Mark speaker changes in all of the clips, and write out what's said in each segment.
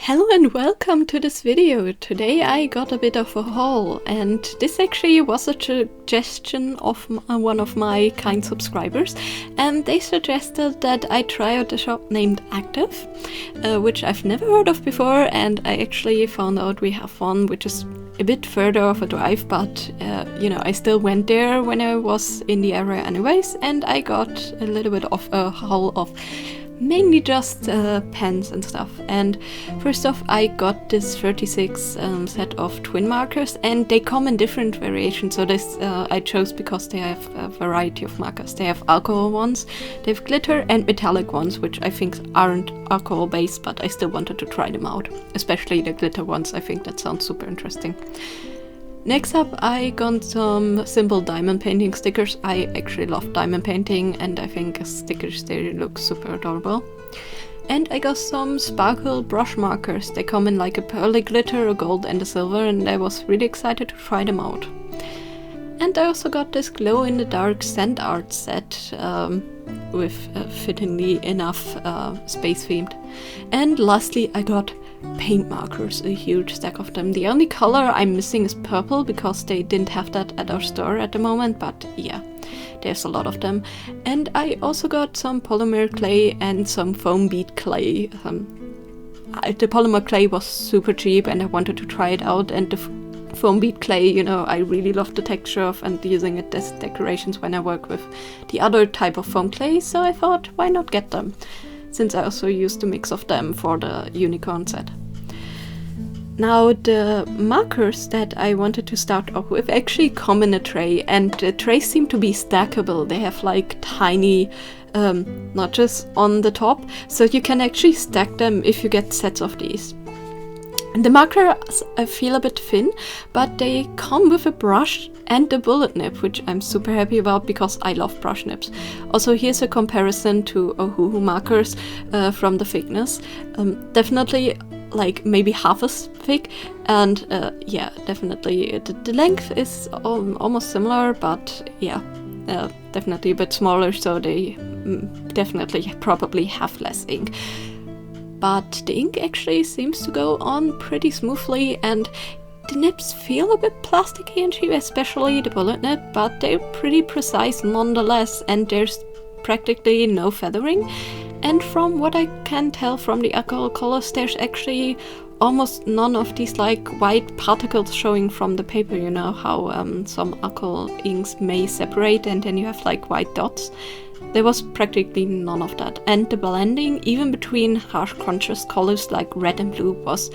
Speaker 1: Hello and welcome to this video. Today I got a bit of a haul, and this actually was a suggestion of one of my kind subscribers, and they suggested that I try out a shop named Active, which I've never heard of before, and I actually found out we have one which is a bit further of a drive, but I still went there when I was in the area anyways, and I got a little bit of a haul of mainly just pens and stuff. And first off, I got this 36 set of twin markers, and they come in different variations. So this I chose because they have a variety of markers. They have alcohol ones, they have glitter and metallic ones, which I think aren't alcohol based, but I still wanted to try them out, especially the glitter ones. I think that sounds super interesting. Next up, I got some simple diamond painting stickers. I actually love diamond painting, and I think stickers, they look super adorable. And I got some sparkle brush markers. They come in like a pearly glitter, a gold and a silver, and I was really excited to try them out. And I also got this glow-in-the-dark sand art set with fittingly enough space themed. And lastly, I got paint markers, a huge stack of them. The only color I'm missing is purple because they didn't have that at our store at the moment, but yeah, there's a lot of them. And I also got some polymer clay and some foam bead clay. The polymer clay was super cheap and I wanted to try it out, and the foam bead clay, I really love the texture of and using it as decorations when I work with the other type of foam clay, so I thought, why not get them? Since I also used a mix of them for the unicorn set. Now, the markers that I wanted to start off with actually come in a tray, and the trays seem to be stackable. They have like tiny notches on the top, so you can actually stack them if you get sets of these. And the markers I feel a bit thin, but they come with a brush and a bullet nib, which I'm super happy about because I love brush nibs. Also, here's a comparison to Ohuhu markers from the thickness. Definitely like maybe half as thick, and yeah, definitely the length is almost similar, but yeah, definitely a bit smaller, so they definitely probably have less ink. But the ink actually seems to go on pretty smoothly, and the nibs feel a bit plasticky and cheap, especially the bullet nib, but they're pretty precise nonetheless, and there's practically no feathering. And from what I can tell from the alcohol colors, there's actually almost none of these like white particles showing from the paper. You know how some alcohol inks may separate and then you have like white dots? There was practically none of that. And the blending, even between harsh contrast colors like red and blue, was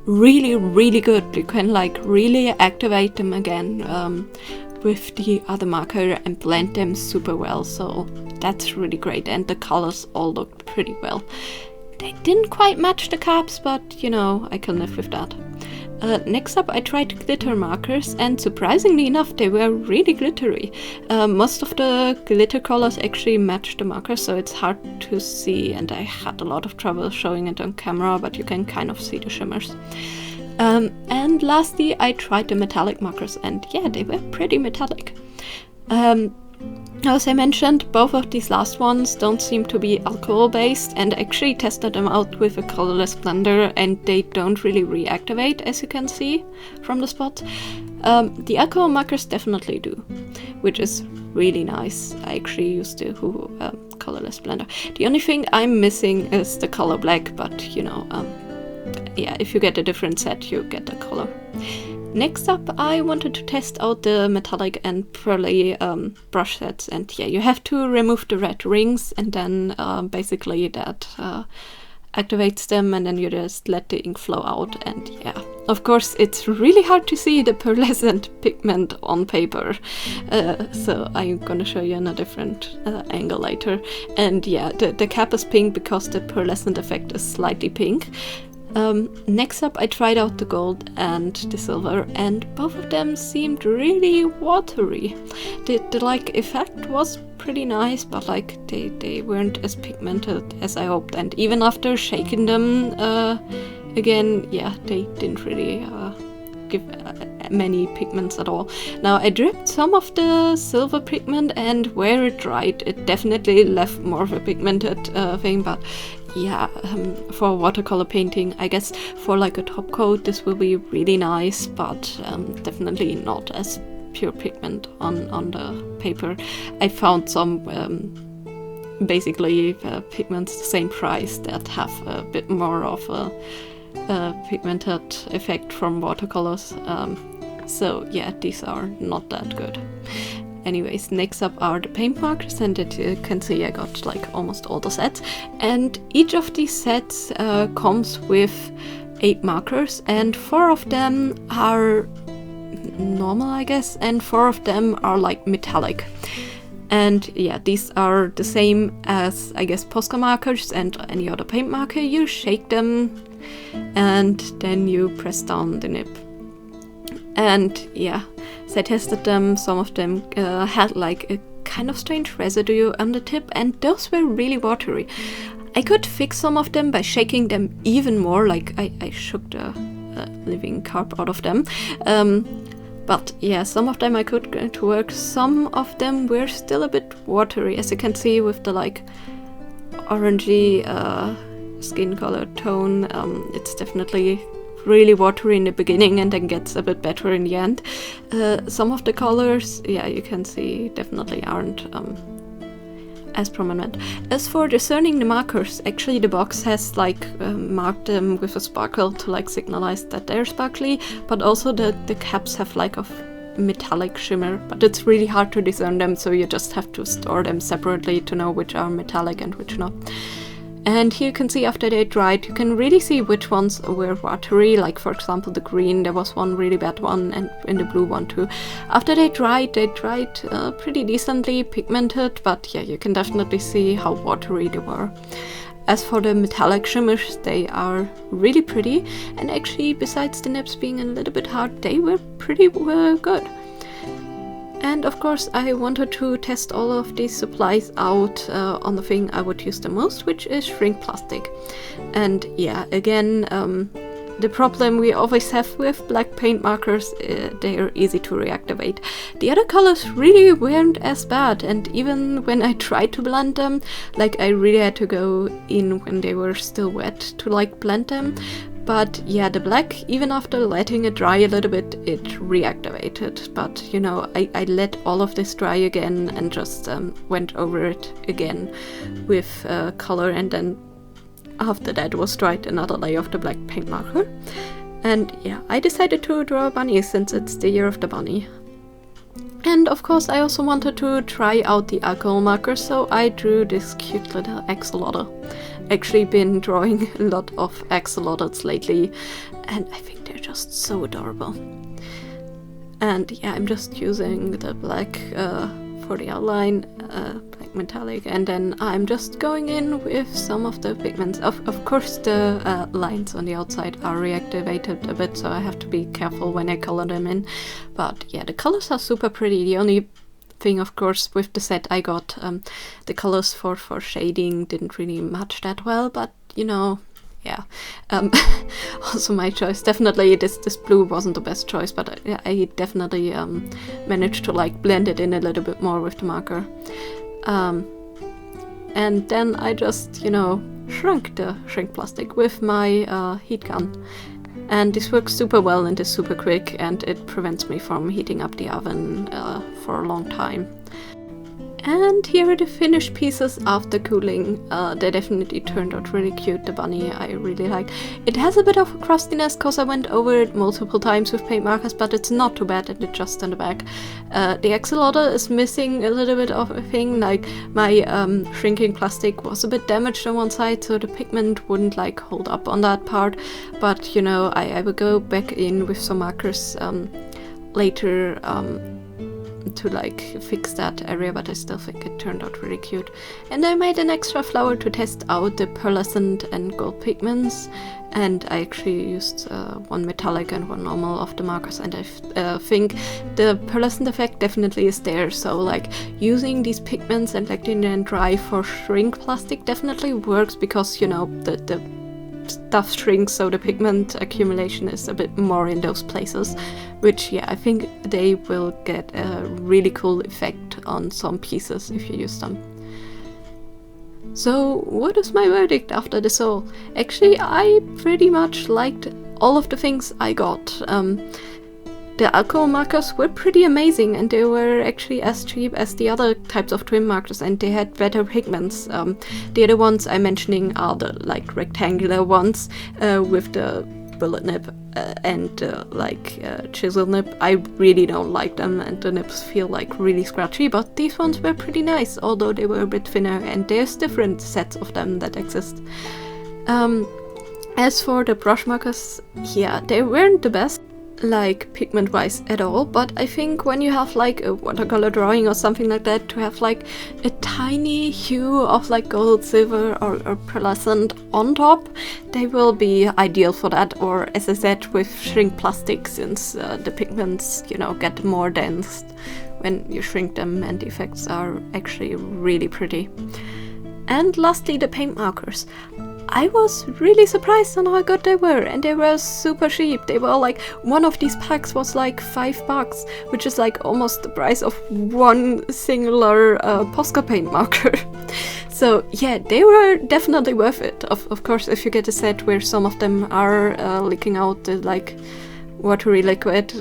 Speaker 1: really, really good. You can like really activate them again with the other marker and blend them super well. So that's really great. And the colors all looked pretty well. They didn't quite match the caps, but I can live with that. Next up, I tried glitter markers, and surprisingly enough, they were really glittery. Most of the glitter colors actually match the marker, so it's hard to see, and I had a lot of trouble showing it on camera, but you can kind of see the shimmers. And lastly, I tried the metallic markers, and yeah, they were pretty metallic. As I mentioned, both of these last ones don't seem to be alcohol based, and I actually tested them out with a colorless blender and they don't really reactivate, as you can see from the spots. The alcohol markers definitely do, which is really nice. I actually used the Ohuhu colorless blender. The only thing I'm missing is the color black, but yeah, if you get a different set, you get the color. Next up, I wanted to test out the metallic and pearly brush sets, and yeah, you have to remove the red rings, and then basically that activates them, and then you just let the ink flow out, and yeah. Of course, it's really hard to see the pearlescent pigment on paper, so I'm gonna show you in a different angle later. And yeah, the cap is pink because the pearlescent effect is slightly pink. Next up, I tried out the gold and the silver, and both of them seemed really watery. The like effect was pretty nice, but like they weren't as pigmented as I hoped, and even after shaking them again, yeah, they didn't really give many pigments at all. Now, I dripped some of the silver pigment, and where it dried, it definitely left more of a pigmented thing, but yeah, for watercolor painting, I guess for like a top coat this will be really nice, but definitely not as pure pigment on the paper. I found some basically pigments the same price that have a bit more of a pigmented effect from watercolors. So yeah, these are not that good. Anyways, next up are the paint markers, and as you can see I got like almost all the sets, and each of these sets comes with 8 markers, and 4 of them are normal, I guess, and 4 of them are like metallic. And yeah, these are the same as, I guess, Posca markers and any other paint marker. You shake them and then you press down the nib. And yeah, so I tested them. Some of them had like a kind of strange residue on the tip, and those were really watery. I could fix some of them by shaking them even more, like I shook the living carb out of them. But yeah, some of them I could get to work. Some of them were still a bit watery, as you can see with the like orangey skin color tone. It's definitely really watery in the beginning and then gets a bit better in the end. Some of the colors, yeah, you can see definitely aren't as prominent. As for discerning the markers, actually the box has like marked them with a sparkle to like signalize that they're sparkly, but also the caps have like a metallic shimmer, but it's really hard to discern them, so you just have to store them separately to know which are metallic and which not. And here you can see after they dried, you can really see which ones were watery, like for example the green, there was one really bad one, and in the blue one too. After they dried pretty decently pigmented, but yeah, you can definitely see how watery they were. As for the metallic shimmers, they are really pretty, and actually besides the nibs being a little bit hard, they were pretty good. And of course I wanted to test all of these supplies out on the thing I would use the most, which is shrink plastic. And yeah, again, the problem we always have with black paint markers, they are easy to reactivate. The other colors really weren't as bad, and even when I tried to blend them, like I really had to go in when they were still wet to like blend them. But yeah, the black, even after letting it dry a little bit, it reactivated. But you know, I let all of this dry again and just went over it again with color, and then after that was dried another layer of the black paint marker. And yeah, I decided to draw a bunny since it's the year of the bunny. And of course I also wanted to try out the alcohol marker, so I drew this cute little axolotl. Actually been drawing a lot of axolotls lately, and I think they're just so adorable. And yeah, I'm just using the black for the outline, black metallic, and then I'm just going in with some of the pigments. Of course the lines on the outside are reactivated a bit, so I have to be careful when I color them in. But yeah, the colors are super pretty. The only thing, of course, with the set I got, the colors for shading didn't really match that well, but you know, yeah. Also my choice. Definitely this blue wasn't the best choice, but I definitely managed to like blend it in a little bit more with the marker. And then I just, you know, shrunk the shrink plastic with my heat gun. And this works super well and is super quick, and it prevents me from heating up the oven for a long time. And here are the finished pieces after cooling. They definitely turned out really cute. The bunny I really like. It has a bit of a crustiness because I went over it multiple times with paint markers, but it's not too bad, and it's just on the back. The axolotl is missing a little bit of a thing, like my shrinking plastic was a bit damaged on one side, so the pigment wouldn't like hold up on that part. But you know, I will go back in with some markers later to like fix that area, but I still think it turned out really cute. And I made an extra flower to test out the pearlescent and gold pigments, and I actually used one metallic and one normal of the markers, and I think the pearlescent effect definitely is there. So like using these pigments and letting them dry for shrink plastic definitely works, because you know the stuff shrinks, so the pigment accumulation is a bit more in those places, which yeah, I think they will get a really cool effect on some pieces if you use them. So what is my verdict after this all? Actually, I pretty much liked all of the things I got. The alcohol markers were pretty amazing, and they were actually as cheap as the other types of trim markers, and they had better pigments. The other ones I'm mentioning are the like rectangular ones with the bullet nib and chisel nib. I really don't like them, and the nibs feel like really scratchy, but these ones were pretty nice, although they were a bit thinner, and there's different sets of them that exist. As for the brush markers, yeah, they weren't the best, like pigment wise at all, but I think when you have like a watercolor drawing or something like that, to have like a tiny hue of like gold, silver or pearlescent on top, they will be ideal for that. Or as I said, with shrink plastic, since the pigments, you know, get more dense when you shrink them, and the effects are actually really pretty. And lastly, the paint markers. I was really surprised on how good they were, and they were super cheap. They were like, one of these packs was like $5, which is like almost the price of one singular Posca paint marker. So yeah, they were definitely worth it. Of course, if you get a set where some of them are leaking out the like watery liquid,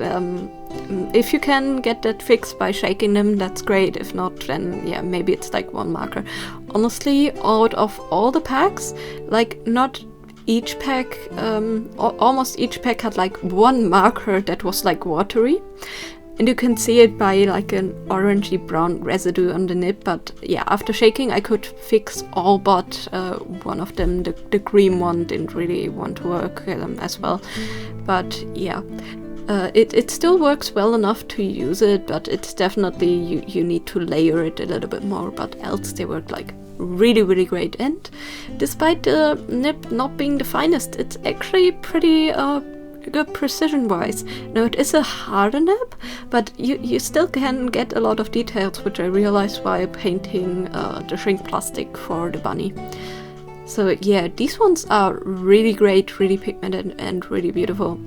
Speaker 1: if you can get that fixed by shaking them, that's great. If not, then yeah, maybe it's like one marker. Honestly, out of all the packs, like not each pack, almost each pack had like one marker that was like watery. And you can see it by like an orangey brown residue on the nib, but yeah, after shaking I could fix all but one of them. The cream one didn't really want to work as well. But yeah, it still works well enough to use it, but it's definitely, you need to layer it a little bit more, but else they work like really, really great. And despite the nib not being the finest, it's actually pretty good precision-wise. Now it is a harder nib, but you still can get a lot of details, which I realized while painting the shrink plastic for the bunny. So yeah, these ones are really great, really pigmented and really beautiful.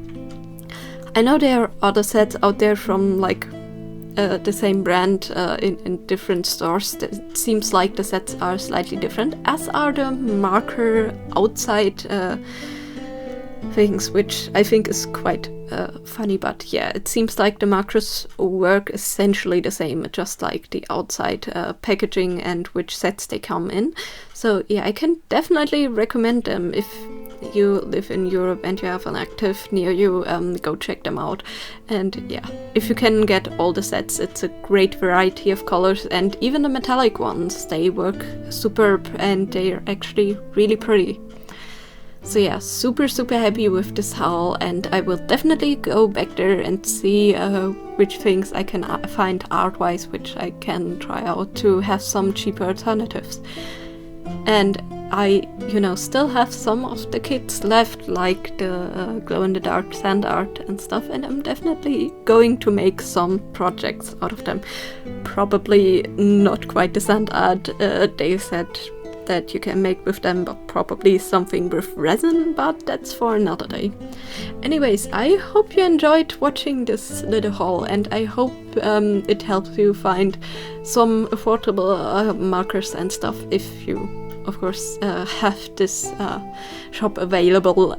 Speaker 1: I know there are other sets out there from like the same brand in different stores. It seems like the sets are slightly different, as are the marker outside things, which I think is quite funny. But yeah, it seems like the markers work essentially the same, just like the outside packaging and which sets they come in. So yeah, I can definitely recommend them. If you live in Europe and you have an active near you, go check them out. And yeah, if you can get all the sets, it's a great variety of colors, and even the metallic ones, they work superb and they're actually really pretty. So yeah, super happy with this haul, and I will definitely go back there and see which things I can find art-wise, which I can try out to have some cheaper alternatives. And I, still have some of the kits left, like the glow-in-the-dark sand art and stuff, and I'm definitely going to make some projects out of them. Probably not quite the sand art they said that you can make with them, but probably something with resin, but that's for another day. Anyways, I hope you enjoyed watching this little haul, and I hope it helps you find some affordable markers and stuff, if you of course have this shop available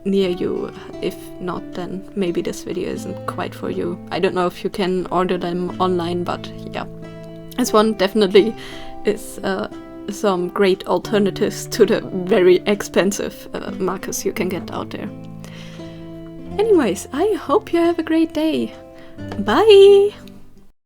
Speaker 1: near you. If not, then maybe this video isn't quite for you. I don't know if you can order them online, but yeah, this one definitely is some great alternatives to the very expensive markers you can get out there. Anyways, I hope you have a great day. Bye!